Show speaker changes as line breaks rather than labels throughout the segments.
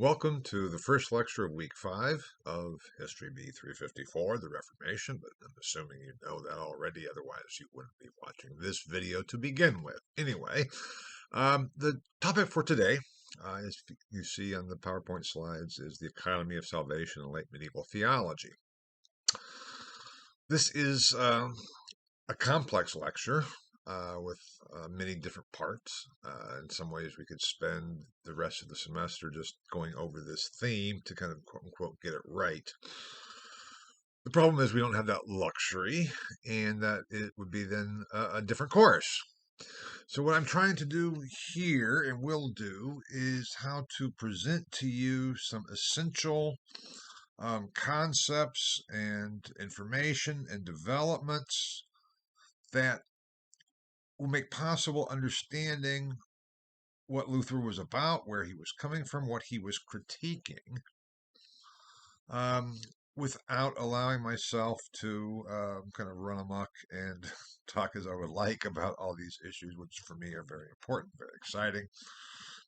Welcome to the first lecture of week 5 of History B354, the Reformation, but I'm assuming you know that already, otherwise you wouldn't be watching this video to begin with. Anyway, the topic for today, as you see on the PowerPoint slides, is the economy of salvation in late medieval theology. This is a complex lecture with many different parts. In some ways, we could spend the rest of the semester just going over this theme to kind of quote unquote get it right. The problem is we don't have that luxury, and that it would be then a different course. So, what I'm trying to do here and will do is how to present to you some essential concepts and information and developments that will make possible understanding what Luther was about, where he was coming from, what he was critiquing, without allowing myself to kind of run amok and talk as I would like about all these issues, which for me are very important, very exciting.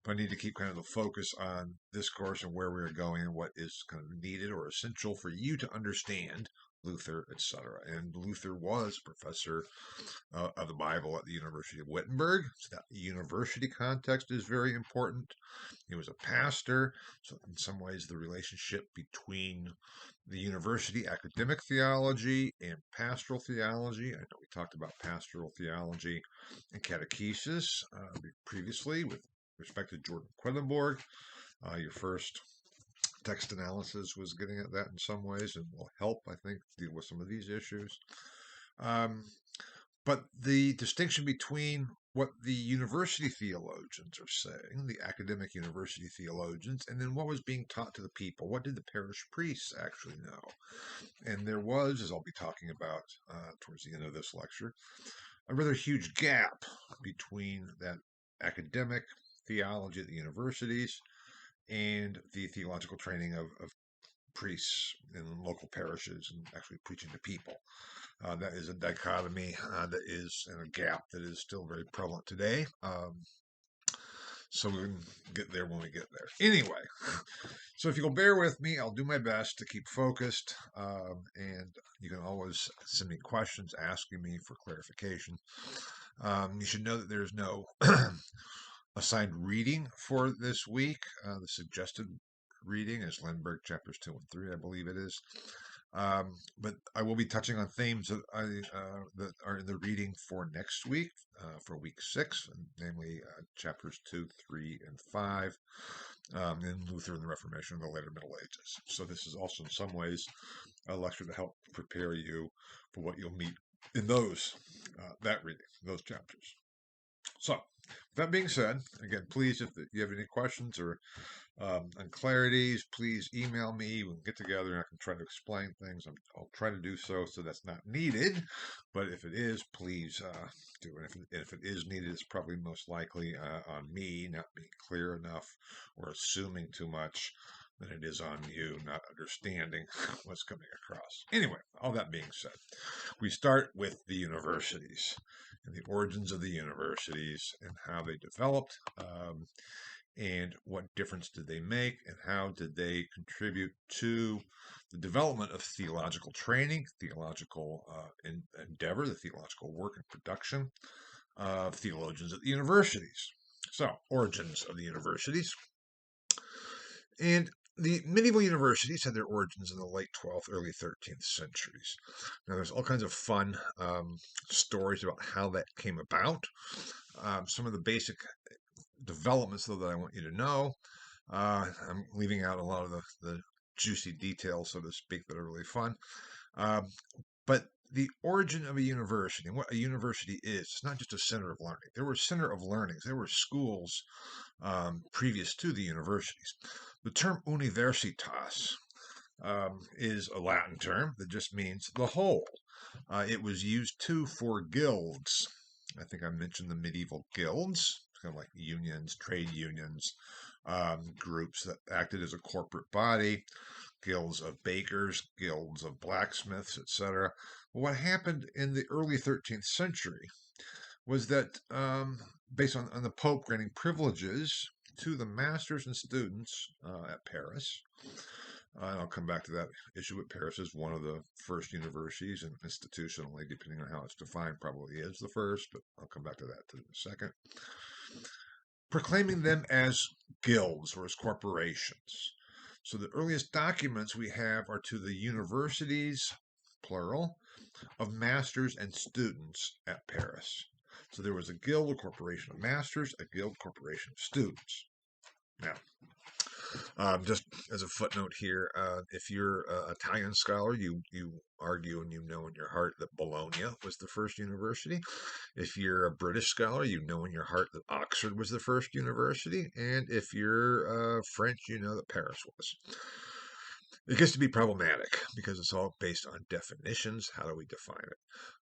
But I need to keep kind of the focus on this course and where we're going and what is kind of needed or essential for you to understand Luther, etc. And Luther was professor of the Bible at the University of Wittenberg. So that university context is very important. He was a pastor, so in some ways the relationship between the university academic theology and pastoral theology. I know we talked about pastoral theology and catechesis previously with respect to Jordan Quedlinburg. Your first text analysis was getting at that in some ways and will help, I think, deal with some of these issues. But the distinction between what the university theologians are saying, the academic university theologians, and then what was being taught to the people. What did the parish priests actually know? And there was, as I'll be talking about towards the end of this lecture, a rather huge gap between that academic theology at the universities and the theological training of priests in local parishes and actually preaching to people. That is a dichotomy that is in a gap that is still very prevalent today. So we can get there when we get there. Anyway, so if you'll bear with me, I'll do my best to keep focused. And you can always send me questions asking me for clarification. You should know that there's no assigned reading for this week. The suggested reading is Lindbergh chapters 2 and 3, I believe it is. But I will be touching on themes that are in the reading for next week, for week 6, namely chapters 2, 3, and 5 in Luther and the Reformation of the later Middle Ages. So this is also in some ways a lecture to help prepare you for what you'll meet in that reading, those chapters. So, that being said, again, please, if you have any questions or unclarities, please email me. We can get together and I can try to explain things. I'll try to do so that's not needed. But if it is, please do it. If it is needed, it's probably most likely on me not being clear enough or assuming too much than it is on you not understanding what's coming across. Anyway, all that being said, we start with the universities and the origins of the universities and how they developed, and what difference did they make, and how did they contribute to the development of theological training, theological endeavor, the theological work and production of theologians at the universities. So, origins of the universities. And the medieval universities had their origins in the late 12th, early 13th centuries. Now, there's all kinds of fun stories about how that came about. Some of the basic developments, though, that I want you to know. I'm leaving out a lot of the juicy details, so to speak, that are really fun. But the origin of a university and what a university is, it's not just a center of learning. There were center of learnings. There were schools previous to the universities. The term universitas is a Latin term that just means the whole. It was used too for guilds. I think I mentioned the medieval guilds, kind of like unions, trade unions, groups that acted as a corporate body, guilds of bakers, guilds of blacksmiths, etc. What happened in the early 13th century was that, based on the Pope granting privileges to the masters and students at Paris. And I'll come back to that issue. But Paris is one of the first universities, and institutionally, depending on how it's defined, probably is the first. But I'll come back to that in a second. Proclaiming them as guilds or as corporations. So the earliest documents we have are to the universities, plural, of masters and students at Paris. So there was a guild, a corporation of masters, a guild, corporation of students. Now, just as a footnote here, if you're an Italian scholar, you argue and you know in your heart that Bologna was the first university. If you're a British scholar, you know in your heart that Oxford was the first university. And if you're French, you know that Paris was. It gets to be problematic because it's all based on definitions. How do we define it?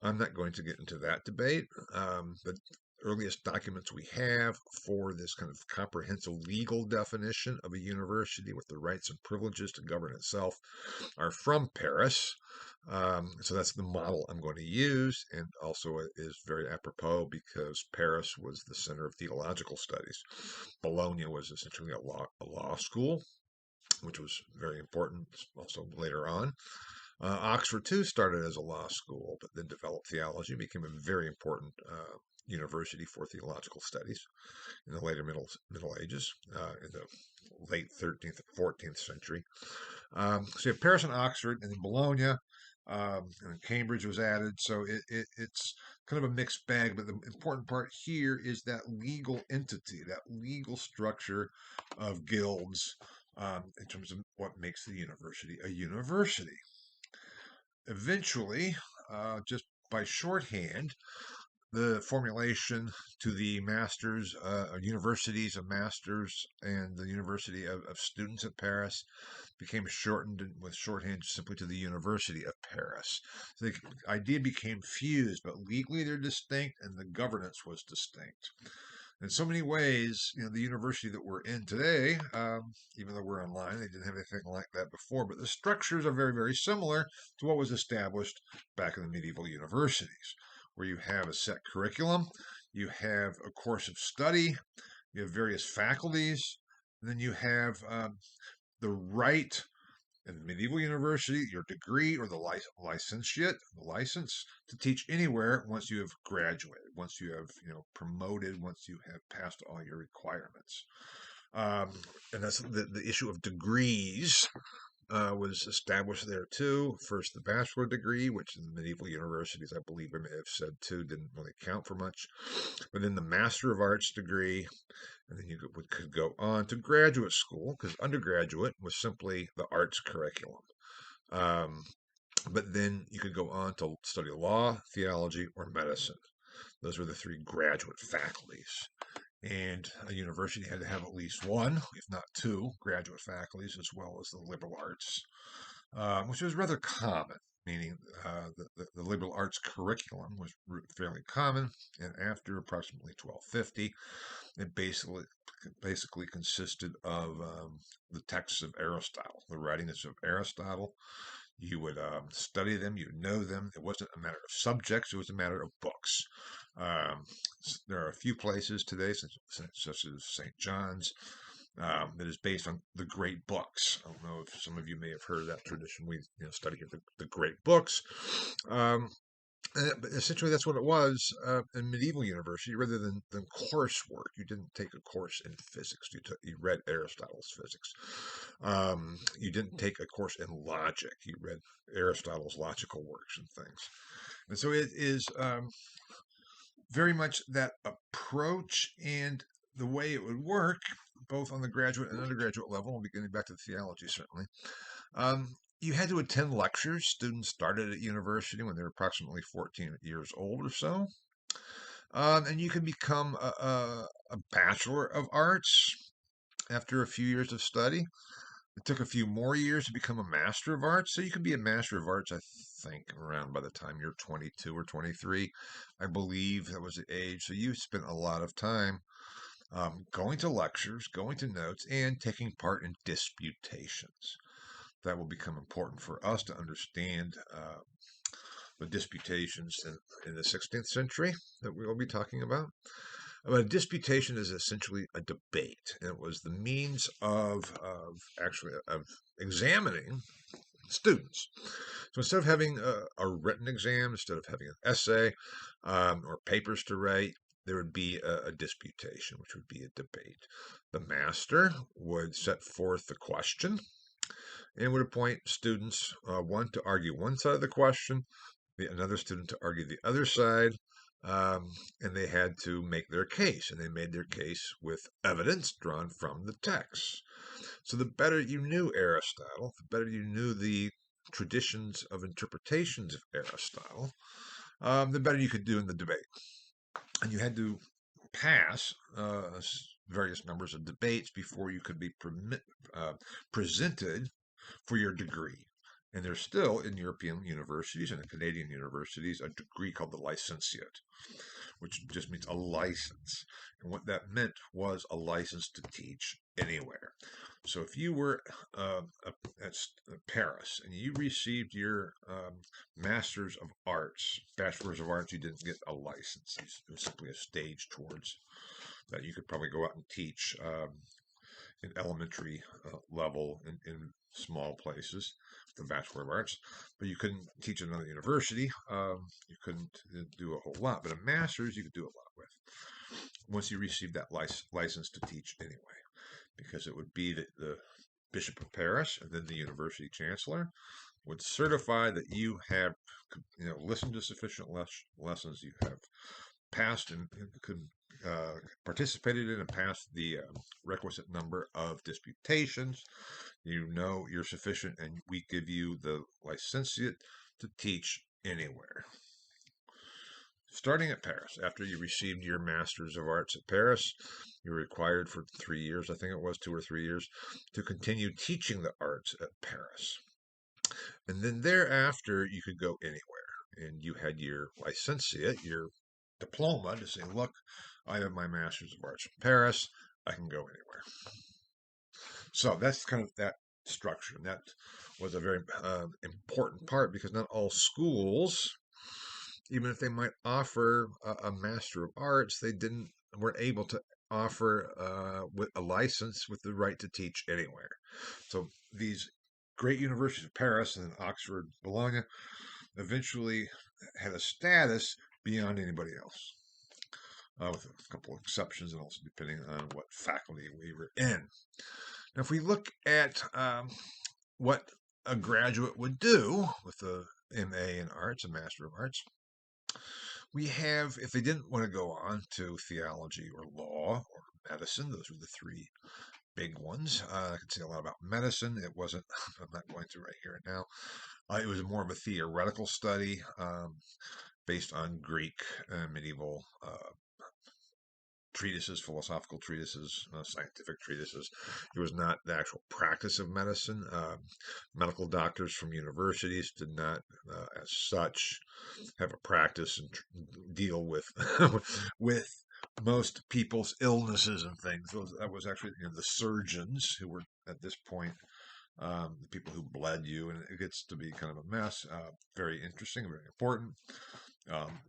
I'm not going to get into that debate. The earliest documents we have for this kind of comprehensive legal definition of a university with the rights and privileges to govern itself are from Paris. So that's the model I'm going to use, and also it is very apropos because Paris was the center of theological studies. Bologna was essentially a law school, which was very important also later on. Oxford, too, started as a law school, but then developed theology, became a very important university for theological studies in the later Middle Ages, in the late 13th and 14th century. So you have Paris and Oxford, and then Bologna, and Cambridge was added. So it's kind of a mixed bag, but the important part here is that legal entity, that legal structure of guilds in terms of what makes the university a university. Eventually, just by shorthand, the formulation to the masters, universities of masters and the University of Students at Paris became shortened with shorthand simply to the University of Paris. So the idea became fused, but legally they're distinct and the governance was distinct. In so many ways, the university that we're in today, even though we're online, they didn't have anything like that before, but the structures are very, very similar to what was established back in the medieval universities, where you have a set curriculum, you have a course of study, you have various faculties, and then you have the right in the medieval university, your degree or the licentiate, the license to teach anywhere once you have graduated, once you have promoted, once you have passed all your requirements. And that's the issue of degrees. Was established there too. First, the bachelor degree, which in the medieval universities, I believe I may have said too, didn't really count for much. But then the Master of Arts degree, and then you could go on to graduate school, because undergraduate was simply the arts curriculum. But then you could go on to study law, theology, or medicine. Those were the three graduate faculties. And a university had to have at least one, if not two, graduate faculties, as well as the liberal arts, which was rather common, meaning the liberal arts curriculum was fairly common. And after approximately 1250, it basically consisted of the texts of Aristotle, the writings of Aristotle. You would study them, you know them. It wasn't a matter of subjects, it was a matter of books. Um, there are a few places today, such as St. John's, that is based on the great books. I don't know if some of you may have heard of that tradition. We study here the great books. But essentially, that's what it was in medieval university. Rather than coursework, you didn't take a course in physics. You read Aristotle's physics. You didn't take a course in logic. You read Aristotle's logical works and things. And so it is very much that approach and the way it would work, both on the graduate and undergraduate level. I'll be getting back to the theology certainly. You had to attend lectures. Students started at university when they were approximately 14 years old or so. And you can become a Bachelor of Arts after a few years of study. It took a few more years to become a Master of Arts. So you can be a Master of Arts, I think, around by the time you're 22 or 23. I believe that was the age. So you spent a lot of time going to lectures, going to notes, and taking part in disputations. That will become important for us to understand the disputations in the 16th century that we will be talking about. A disputation is essentially a debate, and it was the means of examining students. So instead of having a written exam, instead of having an essay or papers to write, there would be a disputation, which would be a debate. The master would set forth the question and would appoint students, one to argue one side of the question, another student to argue the other side, and they had to make their case, and they made their case with evidence drawn from the text. So the better you knew Aristotle, the better you knew the traditions of interpretations of Aristotle, the better you could do in the debate. And you had to pass various numbers of debates before you could be presented for your degree. And there's still in European universities and in Canadian universities a degree called the licentiate, which just means a license. And what that meant was a license to teach anywhere. So if you were at Paris and you received your Master's of Arts, Bachelor's of Arts, you didn't get a license. It was simply a stage towards that. You could probably go out and teach in elementary level in small places, the Bachelor of Arts, but you couldn't teach at another university. You couldn't do a whole lot, but a master's you could do a lot with once you received that license to teach anyway, because it would be the Bishop of Paris and then the university chancellor would certify that you have listened to sufficient lessons, you have passed and could participated in and passed the requisite number of disputations. You know you're sufficient, and we give you the licentiate to teach anywhere. Starting at Paris, after you received your Master's of Arts at Paris, you're required for 3 years, I think it was 2 or 3 years, to continue teaching the arts at Paris. And then thereafter, you could go anywhere. And you had your licentiate, your diploma to say, look, I have my Master's of Arts in Paris. I can go anywhere. So that's kind of that structure. And that was a very important part because not all schools, even if they might offer a Master of Arts, they weren't able to offer with a license with the right to teach anywhere. So these great universities of Paris and Oxford, Bologna, eventually had a status beyond anybody else, with a couple of exceptions and also depending on what faculty we were in. Now, if we look at what a graduate would do with a MA in Arts, a Master of Arts, we have, if they didn't want to go on to theology or law or medicine, those were the three big ones. I could say a lot about medicine. It wasn't, I'm not going to right here and now. It was more of a theoretical study based on Greek medieval treatises, philosophical treatises, scientific treatises. It was not the actual practice of medicine. Medical doctors from universities did not, as such, have a practice and deal with with most people's illnesses and things. That was actually the surgeons who were at this point the people who bled you, and it gets to be kind of a mess. Very interesting, very important,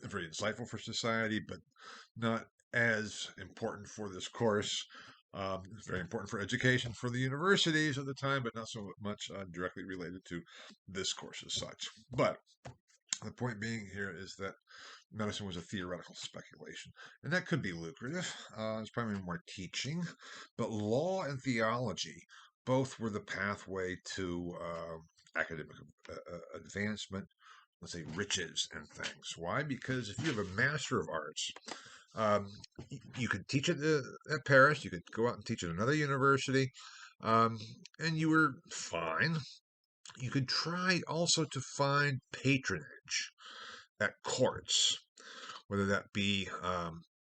very insightful for society, but not as important for this course. It's very important for education for the universities at the time, but not so much directly related to this course as such. But the point being here is that medicine was a theoretical speculation, and that could be lucrative. It's probably more teaching, but law and theology both were the pathway to academic advancement, let's say riches and things. Why? Because if you have a Master of Arts, um, you could teach it at Paris, you could go out and teach at another university, and you were fine. You could try also to find patronage at courts, whether that be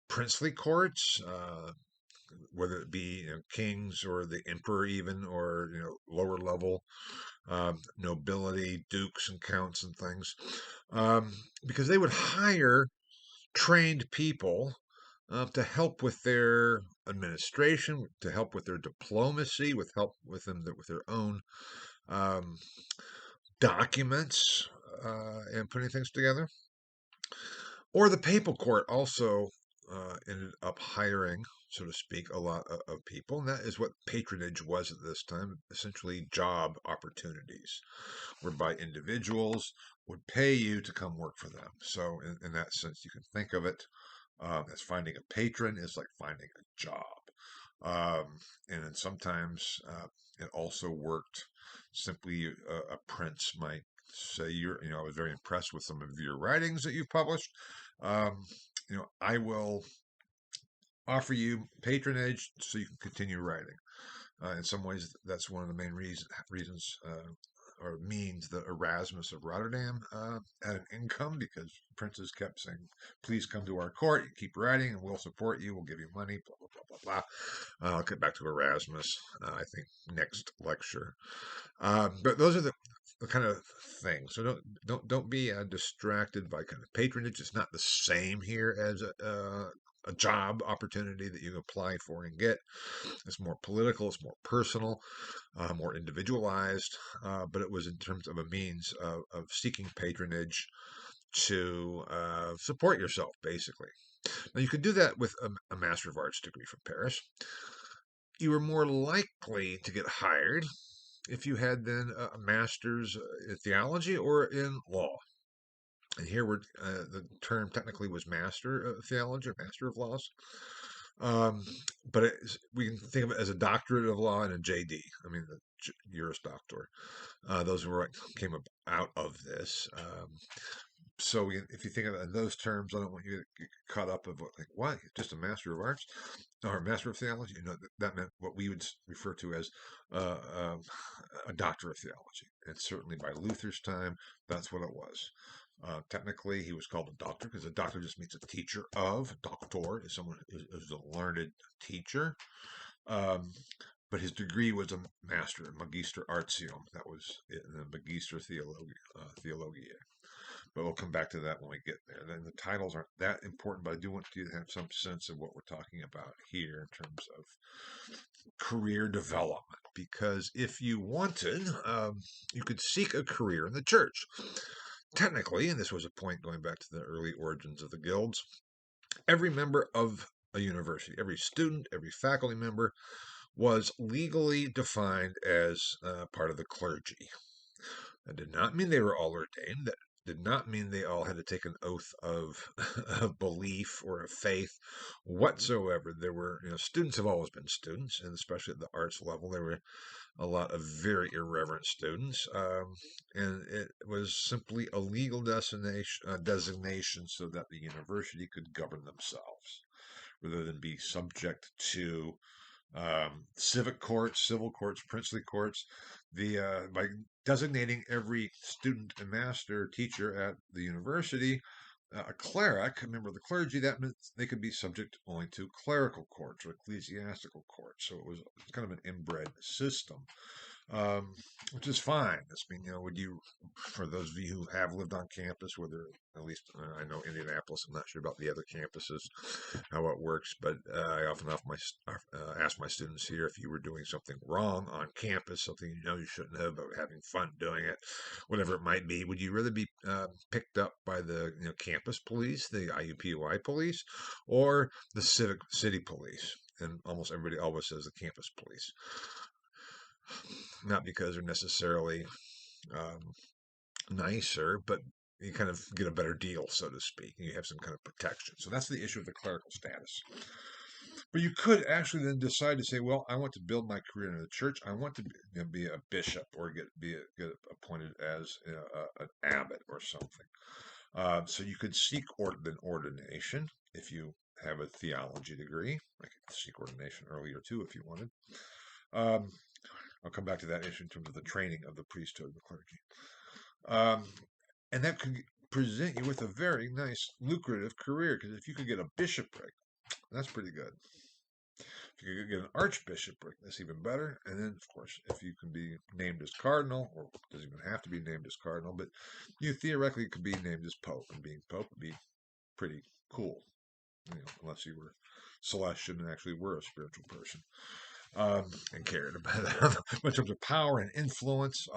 princely courts, whether it be kings or the emperor even, or lower level nobility, dukes and counts and things, because they would hire trained people to help with their administration, to help with their diplomacy, with help with them with their own um, documents and putting things together. Or the papal court also ended up hiring, so to speak, a lot of people, and that is what patronage was at this time, essentially job opportunities, whereby individuals would pay you to come work for them. So, in that sense, you can think of it as finding a patron is like finding a job. And then sometimes it also worked simply a prince might say, I was very impressed with some of your writings that you've published. Um, I will offer you patronage so you can continue writing. In some ways, that's one of the main reasons or means that Erasmus of Rotterdam had an income, because princes kept saying, "Please come to our court, you keep writing, and we'll support you. We'll give you money." Blah blah blah blah blah. I'll get back to Erasmus. I think next lecture. But those are the kind of things. So don't be distracted by kind of patronage. It's not the same here as a job opportunity that you apply for and get. It's more political, it's more personal, more individualized, but it was in terms of a means of seeking patronage to support yourself, basically. Now, you could do that with a Master of Arts degree from Paris. You were more likely to get hired if you had then a master's in theology or in law. And here the term technically was master of theology or master of laws. Um, but we can think of it as a doctorate of law and a JD. I mean, the Juris Doctor. Those were what came out of this. So if you think of it in those terms, I don't want you to get caught up of what, just a Master of Arts or a Master of Theology. That meant what we would refer to as uh, uh, a Doctor of Theology. And certainly by Luther's time, that's what it was. Technically, he was called a doctor because a doctor just means a teacher of. Doctor is someone who's a learned teacher. Um, but his degree was a master, Magister Artium. That was in the Magister Theologiae. But we'll come back to that when we get there. Then the titles aren't that important, but I do want you to have some sense of what we're talking about here in terms of career development. Because if you wanted, you could seek a career in the church. Technically, and this was a point going back to the early origins of the guilds, every member of a university, every student, every faculty member was legally defined as part of the clergy. That did not mean they were all ordained. That did not mean they all had to take an oath of, of belief or of faith whatsoever. There were, students have always been students, and especially at the arts level, there were a lot of very irreverent students, and it was simply a legal designation so that the university could govern themselves rather than be subject to civic courts, civil courts, princely courts. By designating every student and master teacher at the university a cleric, a member of the clergy, that meant they could be subject only to clerical courts or ecclesiastical courts. So it was kind of an inbred system, which is fine. Would you, for those of you who have lived on campus, whether at least I know Indianapolis, I'm not sure about the other campuses, how it works, but I often ask my students here if you were doing something wrong on campus, something you shouldn't have, but having fun doing it, whatever it might be, would you rather be picked up by the campus police, the IUPUI police, or the civic city police? And almost everybody always says the campus police. Not because they're necessarily um, nicer, but you kind of get a better deal, so to speak. You have some kind of protection. So that's the issue of the clerical status. But you could actually then decide to say, well, I want to build my career in the church. I want to be a bishop or get appointed as an abbot or something. So you could seek ordination if you have a theology degree. I could seek ordination earlier too if you wanted. Um, I'll come back to that issue in terms of the training of the priesthood and the clergy. And that could present you with a very nice, lucrative career, because if you could get a bishopric, that's pretty good. If you could get an archbishopric, that's even better. And then, of course, if you can be named as cardinal, or doesn't even have to be named as cardinal, but you theoretically could be named as pope, and being pope would be pretty cool, unless you were Celestian and actually were a spiritual person. And cared about that. In terms of power and influence,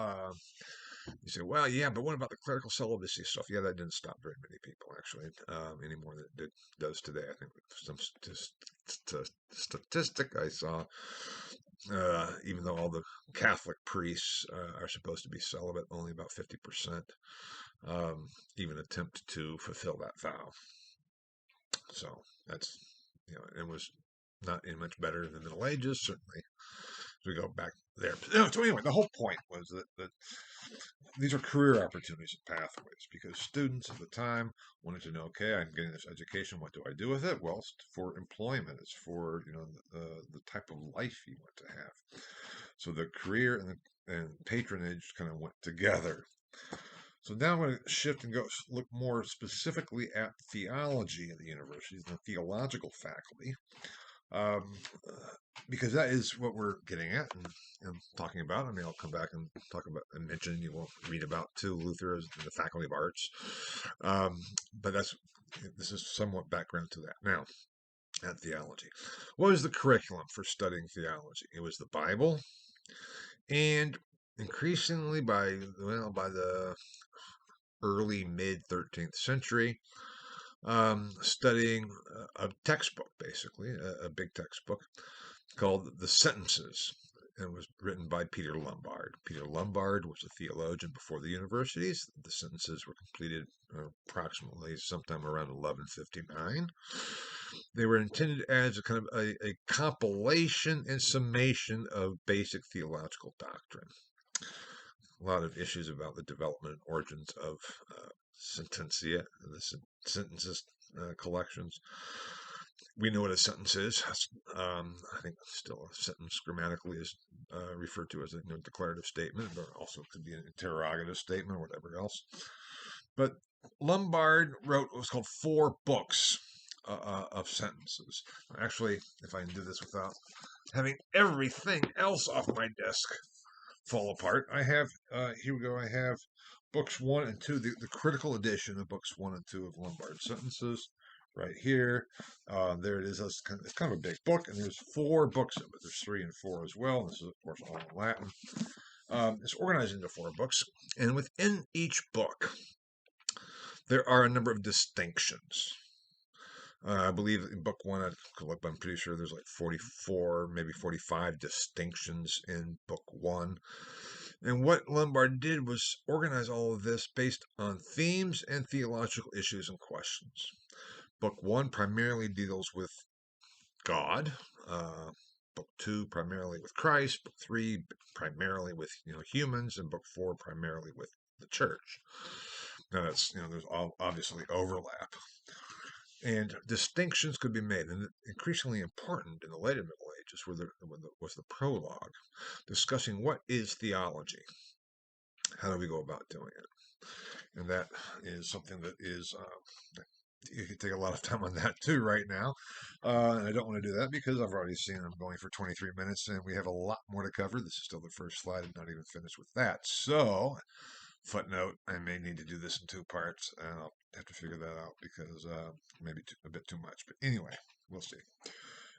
You say, well, yeah, but what about the clerical celibacy stuff? Yeah, that didn't stop very many people, actually, any more than does today. I think some statistic I saw, even though all the Catholic priests are supposed to be celibate, only about 50% even attempt to fulfill that vow. So that's, it was not any much better in the Middle Ages, certainly, as we go back there. So anyway, the whole point was that these are career opportunities and pathways, because students at the time wanted to know, okay, I'm getting this education. What do I do with it? Well, it's for employment. It's for the type of life you want to have. So the career and patronage kind of went together. So now I'm going to shift and go look more specifically at theology in the universities, the theological faculty, um, because that is what we're getting at and talking about. I mean, I'll come back and talk about and mention, you will read about too, Luther as the Faculty of Arts, but this is somewhat background to that. Now, at theology, what was the curriculum for studying theology? It was the Bible, and increasingly by the early mid 13th century, studying a textbook, basically, a big textbook called The Sentences. It was written by Peter Lombard. Peter Lombard was a theologian before the universities. The sentences were completed approximately sometime around 1159. They were intended as a kind of a compilation and summation of basic theological doctrine. A lot of issues about the development and origins of sententia, the sentences collections. We know what a sentence is. I think still a sentence grammatically is referred to as a declarative statement, but also could be an interrogative statement or whatever else. But Lombard wrote what was called 4 books of sentences. Actually, if I can do this without having everything else off my desk fall apart, I have, here we go, I have books 1 and 2, the critical edition of books 1 and 2 of Lombard Sentences, right here. There it is. It's kind of a big book, and there's 4 books of it. There's 3 and 4 as well. This is, of course, all in Latin. It's organized into 4 books, and within each book, there are a number of distinctions. I believe in book 1, I'm pretty sure there's like 44, maybe 45 distinctions in book 1. And what Lombard did was organize all of this based on themes and theological issues and questions. Book 1 primarily deals with God. Book 2 primarily with Christ. Book 3 primarily with humans, and book 4 primarily with the church. Now that's there's obviously overlap, and distinctions could be made, and increasingly important in the later Middle Ages, where there was the prologue discussing what is theology. How do we go about doing it? And that is something that is you could take a lot of time on that too right now. And I don't want to do that because I've already seen I'm going for 23 minutes and we have a lot more to cover. This is still the first slide. I'm not even finished with that. So, footnote, I may need to do this in 2 parts, and I'll have to figure that out because maybe a bit too much. But anyway, we'll see.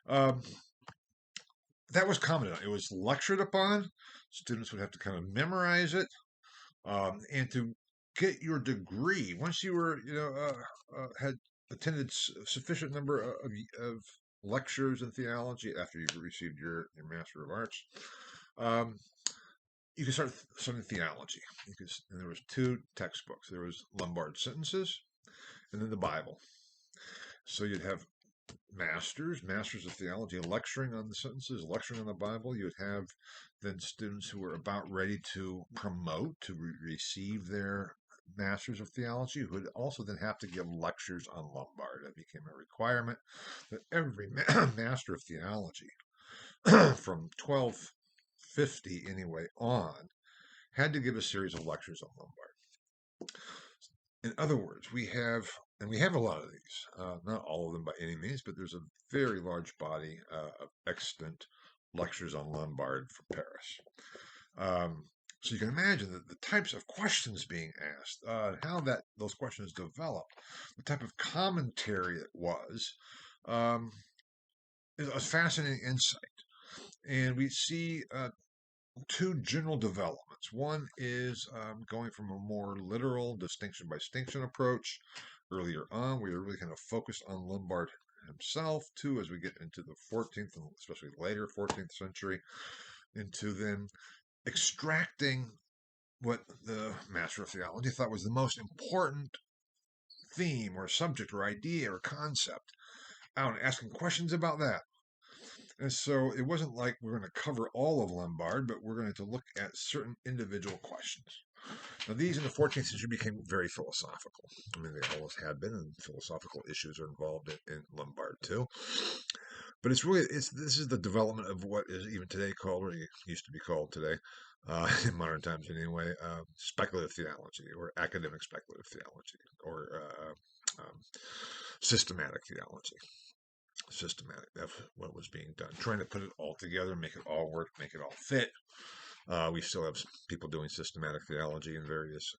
That was commented on. It was lectured upon. Students would have to kind of memorize it. And to get your degree, once you were, had attended sufficient number of lectures in theology after you received your Master of Arts, you could start studying theology. And there was 2 textbooks. There was Lombard Sentences, and then the Bible. So you'd have masters of theology lecturing on the sentences, lecturing on the Bible. You would have then students who were about ready to promote, to receive their masters of theology, who would also then have to give lectures on Lombard. That became a requirement that every master of theology from 1250 anyway on had to give a series of lectures on Lombard. In other words, we have a lot of these, not all of them by any means, but there's a very large body of extant lectures on Lombard from Paris. So you can imagine that the types of questions being asked, how those questions developed, the type of commentary it was, is a fascinating insight. And we see two general developments. One is going from a more literal distinction by distinction approach. Earlier on, we were really kind of focused on Lombard himself, too, as we get into the 14th and especially later 14th century, into then extracting what the master of theology thought was the most important theme or subject or idea or concept out and asking questions about that. And so it wasn't like we're going to cover all of Lombard, but we're going to look at certain individual questions. Now, these in the 14th century became very philosophical. I mean, they always had been, and philosophical issues are involved in Lombard too. But this is the development of what is even today called, or used to be called today, in modern times anyway, speculative theology or academic speculative theology or um, systematic theology. Systematic. That's what was being done. Trying to put it all together, make it all work, make it all fit. We still have people doing systematic theology in various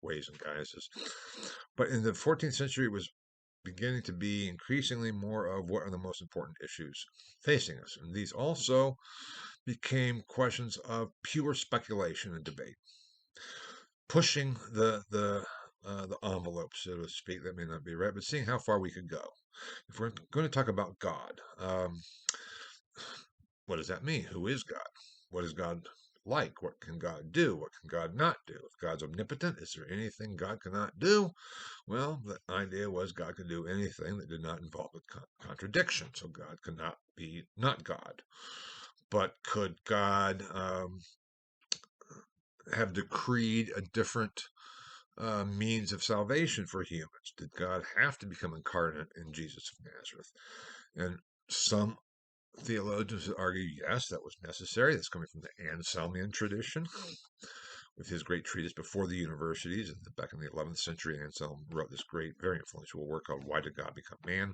ways and guises. But in the 14th century, it was beginning to be increasingly more of what are the most important issues facing us. And these also became questions of pure speculation and debate, pushing the envelope, so to speak. That may not be right, but seeing how far we could go. If we're going to talk about God, what does that mean? Who is God? What is God like? What can God do? What can God not do? If God's omnipotent, is there anything God cannot do? Well, the idea was God could do anything that did not involve a contradiction. So God could not be not God. But could God have decreed a different means of salvation for humans? Did God have to become incarnate in Jesus of Nazareth? And some theologians argue, yes, that was necessary. That's coming from the Anselmian tradition with his great treatise before the universities. Back in the 11th century, Anselm wrote this great, very influential work called Why Did God Become Man?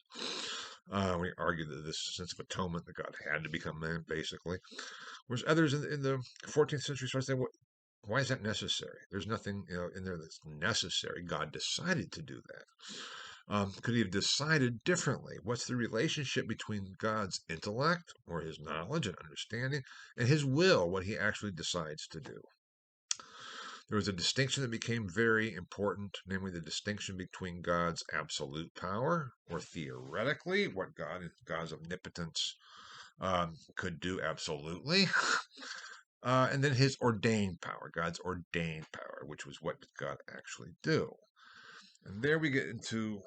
We argued that this sense of atonement, that God had to become man, basically. Whereas others in the 14th century started saying, why is that necessary? There's nothing in there that's necessary. God decided to do that. Could he have decided differently? What's the relationship between God's intellect, or his knowledge and understanding, and his will, what he actually decides to do? There was a distinction that became very important, namely the distinction between God's absolute power, or theoretically, what God's omnipotence could do absolutely, and then his ordained power, God's ordained power, which was what did God actually do. And there we get into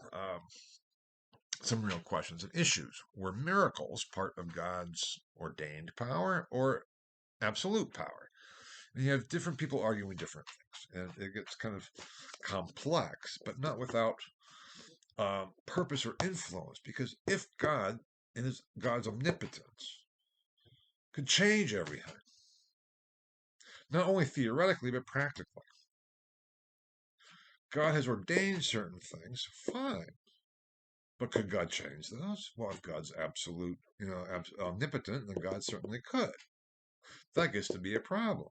some real questions and issues. Were miracles part of God's ordained power or absolute power? And you have different people arguing different things, and it gets kind of complex, but not without purpose or influence. Because if God, in God's omnipotence, could change everything, not only theoretically but practically, God has ordained certain things, fine. But could God change those? Well, if God's absolute, omnipotent, then God certainly could. That gets to be a problem.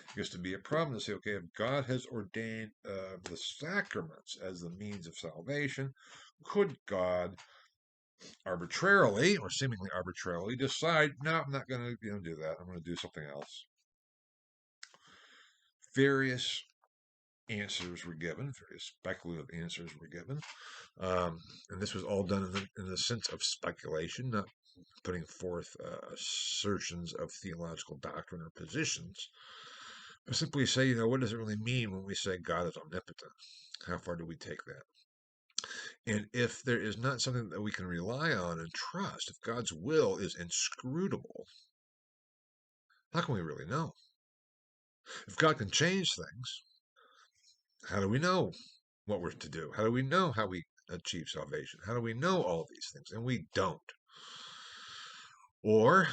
It gets to be a problem to say, okay, if God has ordained the sacraments as the means of salvation, could God arbitrarily or seemingly arbitrarily decide, no, I'm not going to do that. I'm going to do something else. Various answers were given, various speculative answers were given. And this was all done in the sense of speculation, not putting forth assertions of theological doctrine or positions, but simply say, what does it really mean when we say God is omnipotent? How far do we take that? And if there is not something that we can rely on and trust, if God's will is inscrutable, how can we really know? If God can change things, how do we know what we're to do? How do we know how we achieve salvation? How do we know all these things? And we don't. Or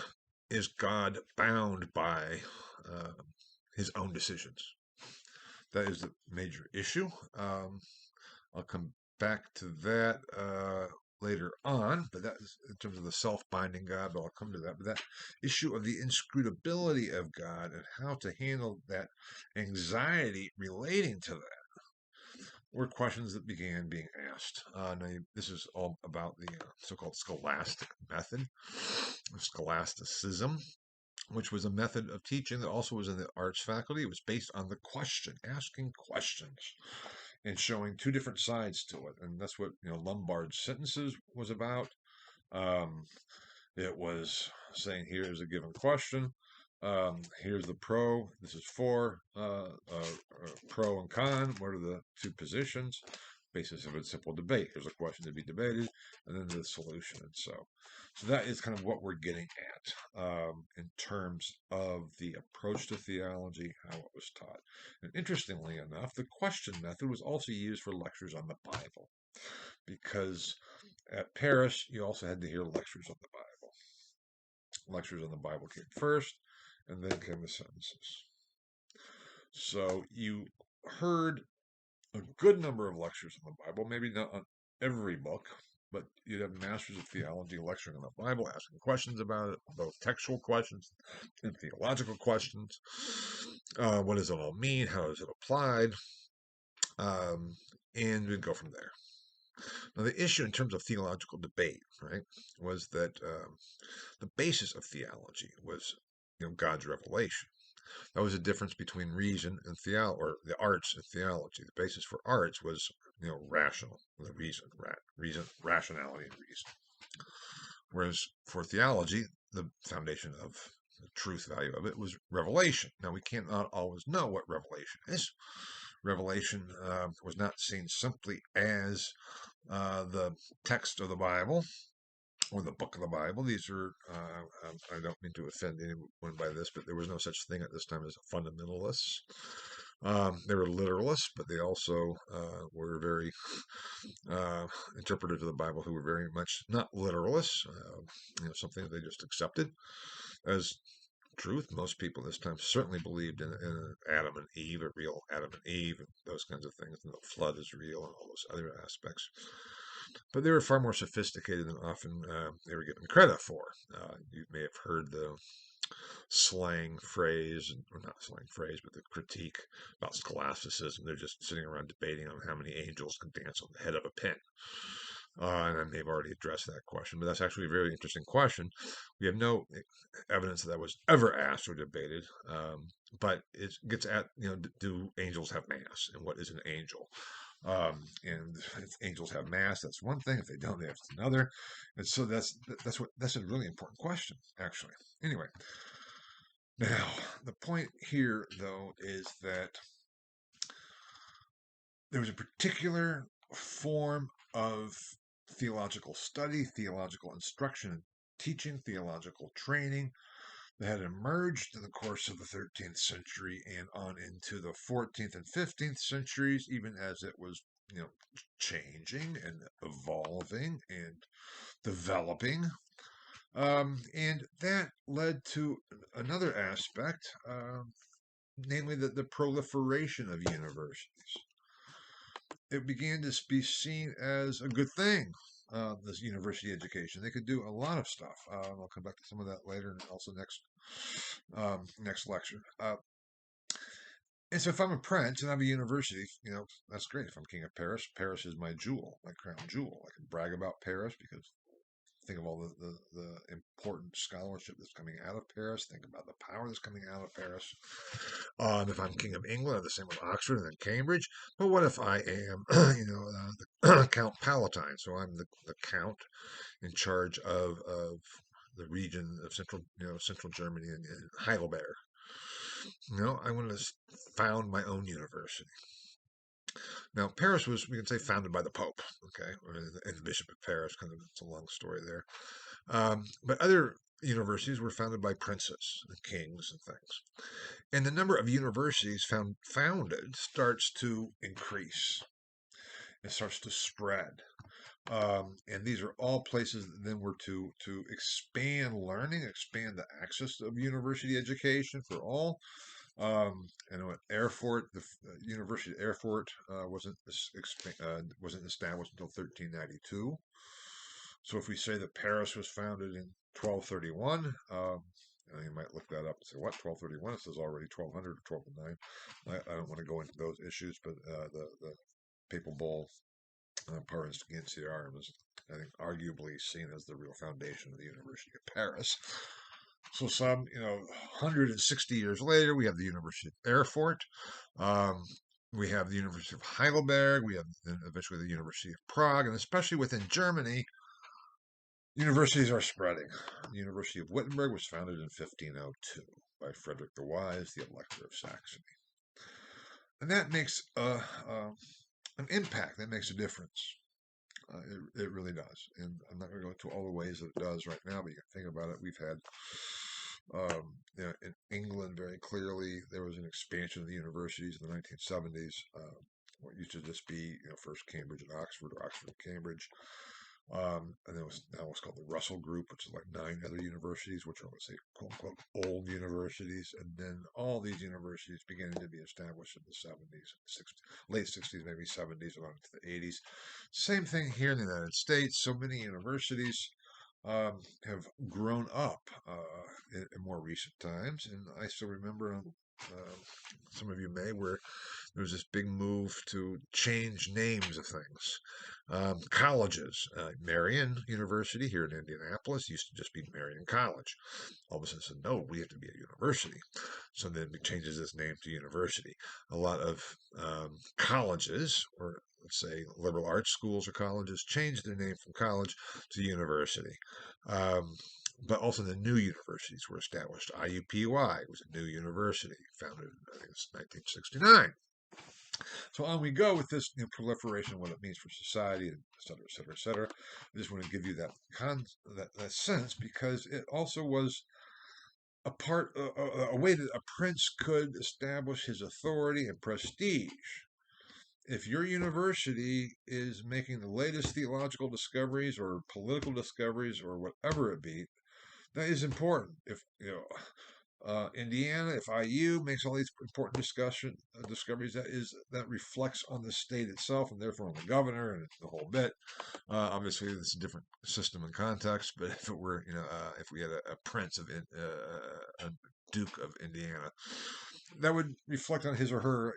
is God bound by his own decisions? That is the major issue. I'll come back to that later on, but that is in terms of the self-binding God, but I'll come to that. But that issue of the inscrutability of God and how to handle that anxiety relating to that were questions that began being asked. Now, this is all about the so-called scholastic method, scholasticism, which was a method of teaching that also was in the arts faculty. It was based on the question, asking questions and showing two different sides to it. And that's what, Lombard's sentences was about. Um, it was saying, here's a given question. Here's the pro. This is for pro and con. What are the two positions? Basis of a simple debate. Here's a question to be debated, and then the solution. And so that is kind of what we're getting at in terms of the approach to theology, how it was taught. And interestingly enough, the question method was also used for lectures on the Bible, because at Paris you also had to hear lectures on the Bible. Lectures on the Bible came first, and then came the sentences. So you heard a good number of lectures on the Bible, maybe not on every book, but you'd have masters of theology lecturing on the Bible, asking questions about it, both textual questions and theological questions. What does it all mean? How is it applied? And we'd go from there. Now, the issue in terms of theological debate, right, was that the basis of theology was, God's revelation. That was the difference between reason and theology, or the arts and theology. The basis for arts was, rational, the reason, rationality, and reason. Whereas for theology, the foundation of the truth value of it was revelation. Now, we cannot always know what revelation is. Revelation was not seen simply as the text of the Bible or the book of the Bible. These are, I don't mean to offend anyone by this, but there was no such thing at this time as fundamentalists. They were literalists, but they also were very interpreters of the Bible who were very much not literalists, something that they just accepted as truth. Most people this time certainly believed in Adam and Eve, a real Adam and Eve, and those kinds of things, and the flood is real, and all those other aspects. But they were far more sophisticated than often they were given credit for. You may have heard the slang phrase, or not slang phrase, but the critique about scholasticism. They're just sitting around debating on how many angels can dance on the head of a pin. And I may have already addressed that question, but that's actually a very interesting question. We have no evidence that was ever asked or debated, but it gets at, do angels have mass, and what is an angel? And if angels have mass, that's one thing. If they don't, that's another. And so that's a really important question, actually. Anyway, now the point here, though, is that there was a particular form of theological study, theological instruction, teaching, theological training that had emerged in the course of the 13th century and on into the 14th and 15th centuries, even as it was, changing and evolving and developing. And that led to another aspect, namely the proliferation of universities. It began to be seen as a good thing, this university education. They could do a lot of stuff. I'll come back to some of that later, and also next lecture. And so if I'm a prince and I have a university, that's great. If I'm king of Paris, Paris is my jewel, my crown jewel. I can brag about Paris because think of all the important scholarship that's coming out of Paris. Think about the power that's coming out of Paris. If I'm king of England, the same with Oxford and then Cambridge. But what if I am, the Count Palatine? So I'm the count in charge of the region of central Germany and Heidelberg. I want to found my own university. Now, Paris was, we can say, founded by the Pope, okay, and the Bishop of Paris. Kind of, it's a long story there. But other universities were founded by princes and kings and things. And the number of universities founded starts to increase. It starts to spread. And these are all places that then were to expand learning, expand the access of university education for all. I know at Erfurt, the University of Erfurt wasn't established until 1392. So if we say that Paris was founded in 1231, you might look that up and say, what, 1231? It says already 1200 or 1209. I don't want to go into those issues, but the papal bull, Par Instanciarum, is, I think, arguably seen as the real foundation of the University of Paris. So some, 160 years later, we have the University of Erfurt. Um, we have the University of Heidelberg. We have then eventually the University of Prague, and especially within Germany, universities are spreading. The University of Wittenberg was founded in 1502 by Frederick the Wise, the Elector of Saxony, and that makes an impact. That makes a difference. It really does. And I'm not going to go into all the ways that it does right now, but you can think about it. We've had, in England, very clearly, there was an expansion of the universities in the 1970s. What used to just be, first Cambridge and Oxford, or Oxford and Cambridge. And it was now what's called the Russell Group, which is like 9 other universities, which are, let's say, quote unquote, old universities. And then all these universities beginning to be established in the 70s, 60s, late 60s, maybe 70s, and on into the 80s. Same thing here in the United States. So many universities have grown up in more recent times. And I still remember, some of you may, where there was this big move to change names of things. Colleges, Marion University here in Indianapolis used to just be Marion College. All of a sudden said, no, we have to be a university. So then it changes its name to university. A lot of colleges, or let's say liberal arts schools or colleges, changed their name from college to university. Um, but also the new universities were established. IUPUI was a new university, founded in, I think it's 1969. So on we go with this proliferation, what it means for society, and et cetera, et cetera, et cetera. I just want to give you that sense, because it also was a way that a prince could establish his authority and prestige. If your university is making the latest theological discoveries or political discoveries or whatever it be, that is important. If Indiana, if IU makes all these important discoveries, that reflects on the state itself, and therefore on the governor and the whole bit. Obviously, it's a different system and context, but if it were, if we had a prince of a Duke of Indiana, that would reflect on his or her,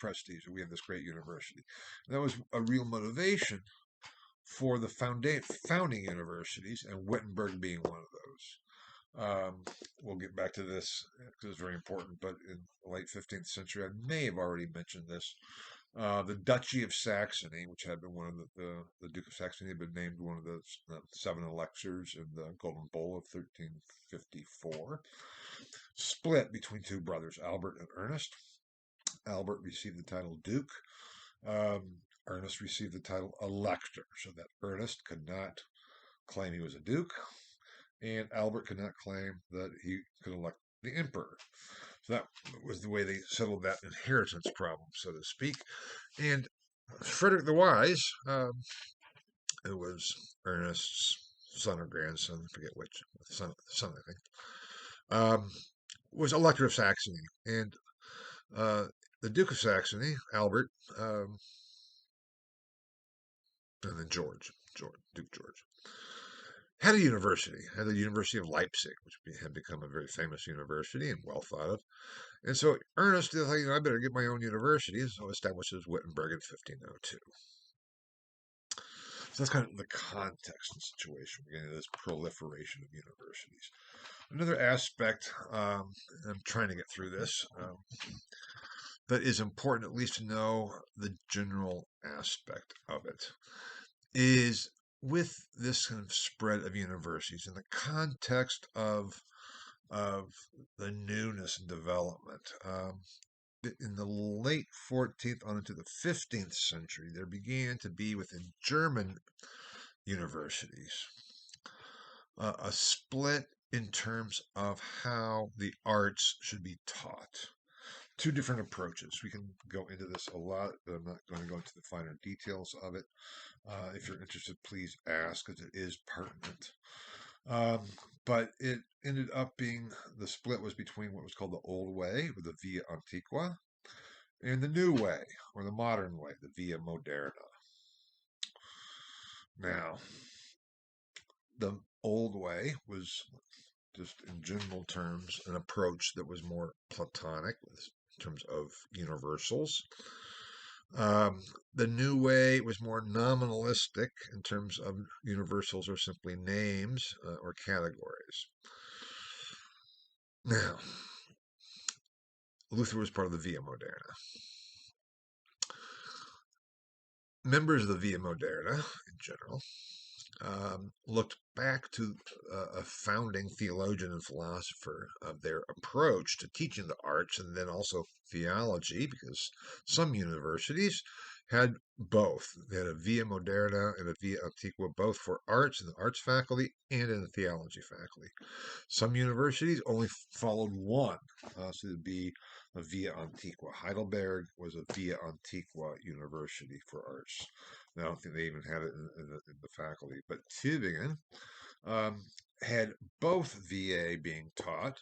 prestige. We have this great university. And that was a real motivation for the founding universities, and Wittenberg being one of those. We'll get back to this because it's very important, but in the late 15th century, I may have already mentioned this. The Duchy of Saxony, which had been one of the Duke of Saxony, had been named one of the 7 elixirs in the Golden Bull of 1354, split between 2 brothers, Albert and Ernest. Albert received the title Duke. Ernest received the title Elector, so that Ernest could not claim he was a duke, and Albert could not claim that he could elect the emperor. So that was the way they settled that inheritance problem, so to speak. And Frederick the Wise, who was Ernest's son or grandson, I forget which, son I think, was Elector of Saxony. And the Duke of Saxony, Albert, and then Duke George, had a university, had the University of Leipzig, which had become a very famous university and well thought of. And so Ernest thought, I better get my own university, and so establishes Wittenberg in 1502. So that's kind of the context and situation. We're getting this proliferation of universities. Another aspect, I'm trying to get through this, that is important at least to know the general aspect of it, is with this kind of spread of universities in the context of the newness and development. In the late 14th on into the 15th century, there began to be within German universities a split in terms of how the arts should be taught. 2 different approaches. We can go into this a lot, but I'm not going to go into the finer details of it. If you're interested, please ask, because it is pertinent. But it ended up being, the split was between what was called the Old Way, or the Via Antiqua, and the New Way, or the Modern Way, the Via Moderna. Now, the Old Way was, just in general terms, an approach that was more Platonic in terms of universals. The New Way was more nominalistic in terms of universals are simply names or categories. Now, Luther was part of the Via Moderna. Members of the Via Moderna, in general, looked back to a founding theologian and philosopher of their approach to teaching the arts and then also theology, because some universities had both. They had a Via Moderna and a Via Antiqua, both for arts in the arts faculty and in the theology faculty. Some universities only followed one, so it'd be a Via Antiqua. Heidelberg was a Via Antiqua university for arts. I don't think they even had it in the faculty. But Tübingen um, had both VA being taught,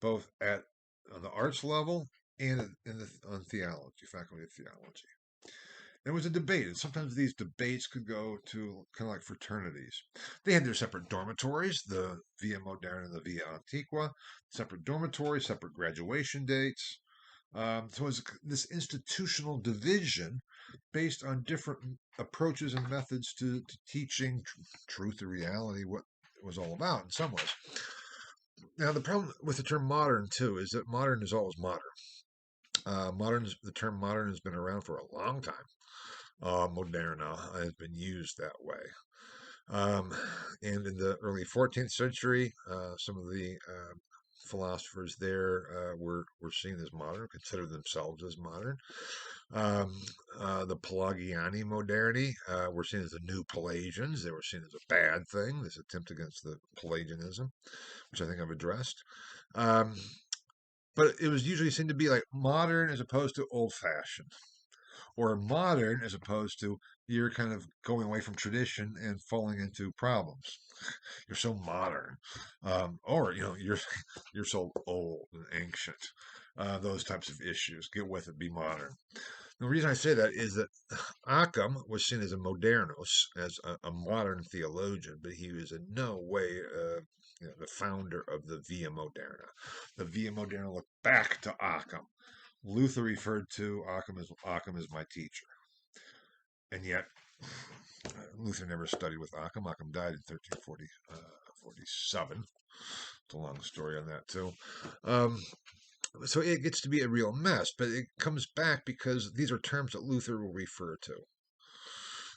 both at on the arts level and on theology, faculty of theology. There was a debate, and sometimes these debates could go to kind of like fraternities. They had their separate dormitories, the Via Moderna and the Via Antiqua, separate dormitories, separate graduation dates. So it was this institutional division based on different approaches and methods to teaching truth or reality, what it was all about in some ways. Now, the problem with the term modern, too, is that modern is always modern. The term modern has been around for a long time. Moderna has been used that way. Um, and in the early 14th century, some of the philosophers there were seen as modern, considered themselves as modern. Um, the Pelagiani modernity were seen as the new Pelagians. They were seen as a bad thing, this attempt against the Pelagianism, which I think I've addressed. Um, but it was usually seen to be like modern as opposed to old fashioned, or modern as opposed to you're kind of going away from tradition and falling into problems. You're so modern, or you're so old and ancient. Those types of issues. Get with it. Be modern. The reason I say that is that Occam was seen as a modernos, as a modern theologian, but he was in no way the founder of the Via Moderna. The Via Moderna looked back to Occam. Luther referred to Occam as my teacher, and yet Luther never studied with Occam. Occam died in 1347. It's a long story on that too. Um, so it gets to be a real mess, but it comes back because these are terms that Luther will refer to: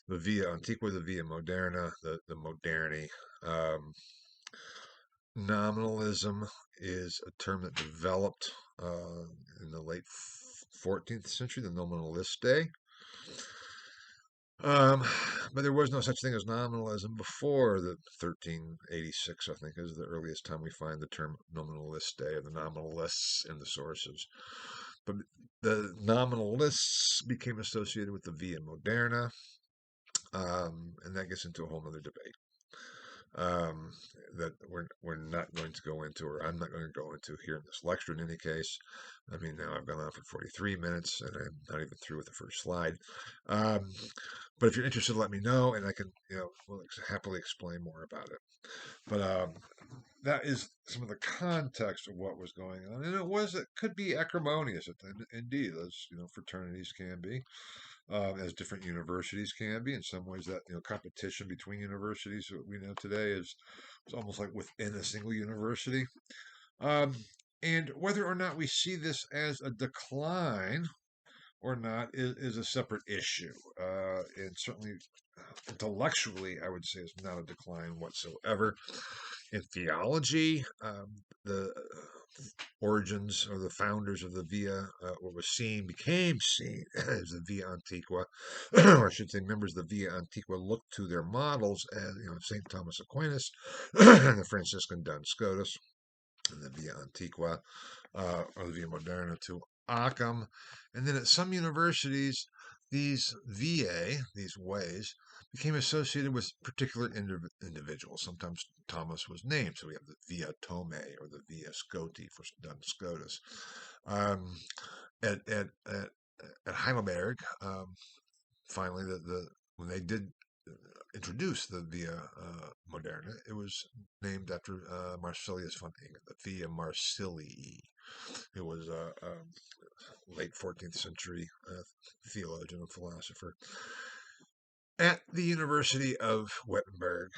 the Via Antiqua, the Via Moderna, the Modernity. Um, Nominalism is a term that developed in the late 14th century, the Nominaliste. Um, but there was no such thing as nominalism before the 1386, I think, is the earliest time we find the term nominaliste or the nominalists in the sources. But the nominalists became associated with the Via Moderna, and that gets into a whole other debate um, that we're not going to go into, or I'm not going to go into here in this lecture in any case. I mean, now I've gone on for 43 minutes and I'm not even through with the first slide. Um, but if you're interested, let me know, and I can, will happily explain more about it. But that is some of the context of what was going on, and it could be acrimonious at times, indeed, as fraternities can be, as different universities can be. In some ways, that competition between universities that we know today is almost like within a single university. Um, and whether or not we see this as a decline or not is a separate issue. And certainly intellectually, I would say it's not a decline whatsoever. In theology, the origins or the founders of the Via, what was seen became seen as the Via Antiqua, or I should say, members of the Via Antiqua looked to their models as Saint Thomas Aquinas and the Franciscan Duns Scotus and the Via Antiqua or the Via Moderna to Occam. And then at some universities, these these ways, became associated with particular individuals. Sometimes Thomas was named, so we have the Via Tome or the Via Scoti for Duns Scotus. Um, at, at, at, at Heidelberg, finally, when they did introduce the Via Moderna, it was named after Marsilius von Ingen, the Via Marsilii, who was a late 14th century theologian and philosopher at the University of Wittenberg,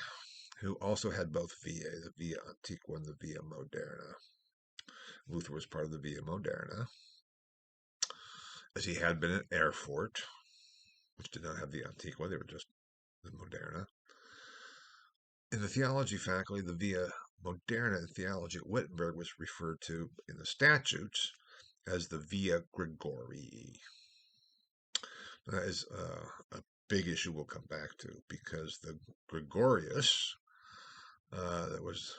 who also had both Via, the Via Antiqua and the Via Moderna. Luther was part of the Via Moderna, as he had been at Erfurt, which did not have the Antiqua, they were just the Moderna. In the theology faculty, the Via Moderna in theology at Wittenberg was referred to in the statutes as the Via Gregorii. That is a big issue we'll come back to, because the Gregorius, that was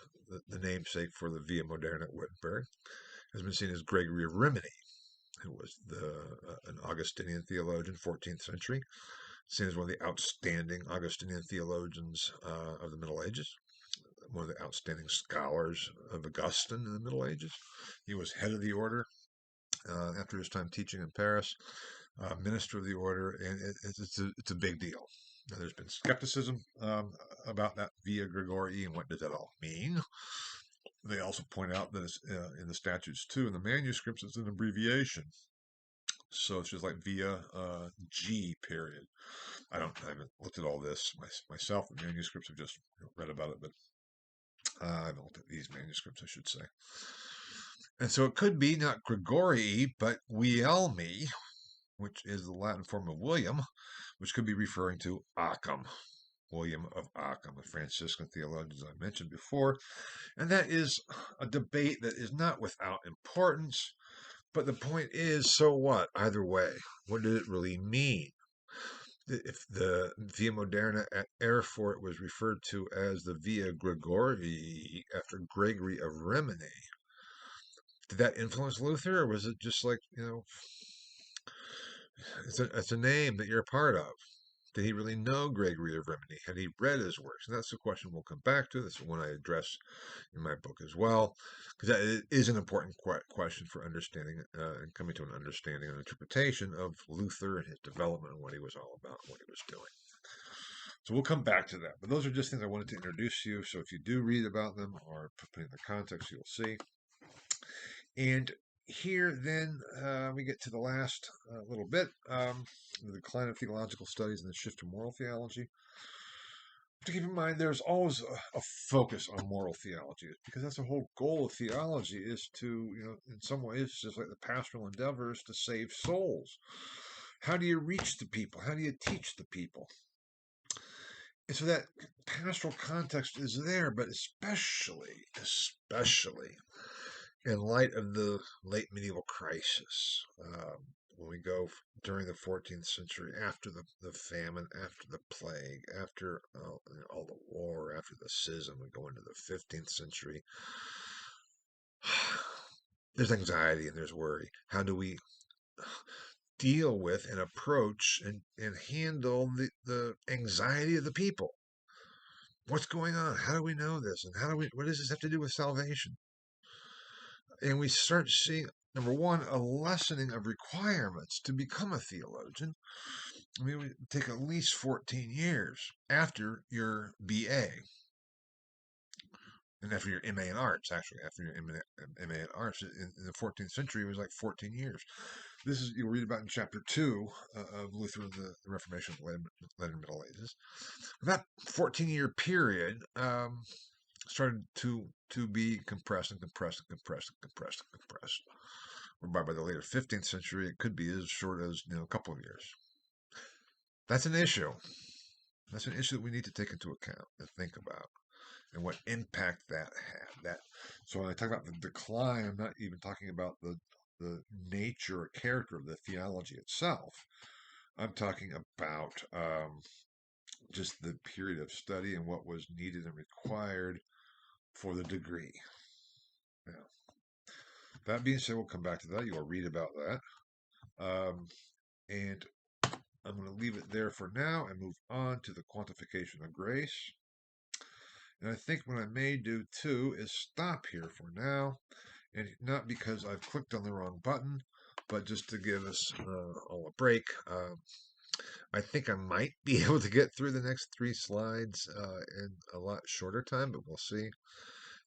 the namesake for the Via Moderna at Wittenberg, has been seen as Gregory of Rimini, who was an Augustinian theologian, 14th century, seen as one of the outstanding Augustinian theologians of the Middle Ages, one of the outstanding scholars of Augustine in the Middle Ages. He was head of the order after his time teaching in Paris, minister of the order, and it's a big deal. Now, there's been skepticism about that Via Gregorii and what does that all mean. They also point out that it's in the statutes too, in the manuscripts, it's an abbreviation. So it's just like Via G period. I haven't looked at all this myself. The manuscripts have just read about it, but I haven't looked at these manuscripts, I should say. And so it could be not Gregorii, but Guilhelmi, which is the Latin form of William, which could be referring to Occam, William of Occam, a Franciscan theologian, as I mentioned before. And that is a debate that is not without importance, but the point is, so what? Either way, what did it really mean? If the Via Moderna at Erfurt was referred to as the Via Gregorii after Gregory of Rimini, did that influence Luther, or was it just like, it's a name that you're a part of? Did he really know Gregory of Rimini? Had he read his works? And that's the question we'll come back to. That's the one I address in my book as well, because that is an important question for understanding and coming to an understanding and interpretation of Luther and his development and what he was all about and what he was doing. So we'll come back to that. But those are just things I wanted to introduce to you. So if you do read about them or put in the context, you'll see. And here, then, we get to the last little bit, the decline of theological studies and the shift to moral theology. To keep in mind, there's always a focus on moral theology, because that's the whole goal of theology, is to, in some ways, just like the pastoral endeavors, to save souls. How do you reach the people? How do you teach the people? And so that pastoral context is there, but especially in light of the late medieval crisis, when we go during the 14th century, after the famine, after the plague, after all the war, after the schism, we go into the 15th century. There's anxiety and there's worry. How do we deal with and approach and handle the anxiety of the people? What's going on? How do we know this? And what does this have to do with salvation? And we start seeing, number one, a lessening of requirements to become a theologian. I mean, it would take at least 14 years after your BA and after your MA in arts, actually, after your MA in arts. In the 14th century, it was like 14 years. This is, you'll read about in chapter 2 of Luther, the Reformation of the later Middle Ages. That 14-year period started to be compressed and compressed and compressed and compressed and compressed. Whereby by the later 15th century, it could be as short as a couple of years. That's an issue. That's an issue that we need to take into account and think about, and what impact that had. So when I talk about the decline, I'm not even talking about the nature or character of the theology itself. I'm talking about just the period of study and what was needed and required for the degree. Now, that being said, we'll come back to that. You will read about that. And I'm going to leave it there for now and move on to the quantification of grace. And I think what I may do too is stop here for now, and not because I've clicked on the wrong button, but just to give us all a break. I think I might be able to get through the next 3 slides in a lot shorter time, but we'll see.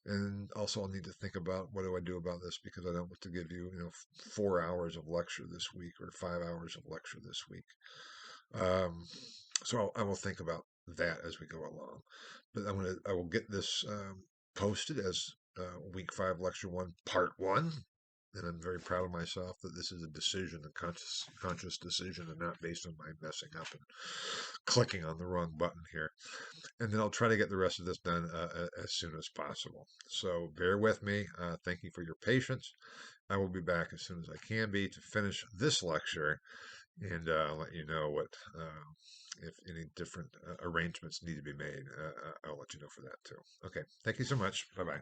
And also I'll need to think about what do I do about this, because I don't want to give you, 4 hours of lecture this week or 5 hours of lecture this week. So I will think about that as we go along. But I will get this posted as week 5, lecture 1, part 1. And I'm very proud of myself that this is a decision, a conscious decision, and not based on my messing up and clicking on the wrong button here. And then I'll try to get the rest of this done as soon as possible. So bear with me. Thank you for your patience. I will be back as soon as I can be to finish this lecture and let you know what if any different arrangements need to be made. I'll let you know for that too. Okay. Thank you so much. Bye bye.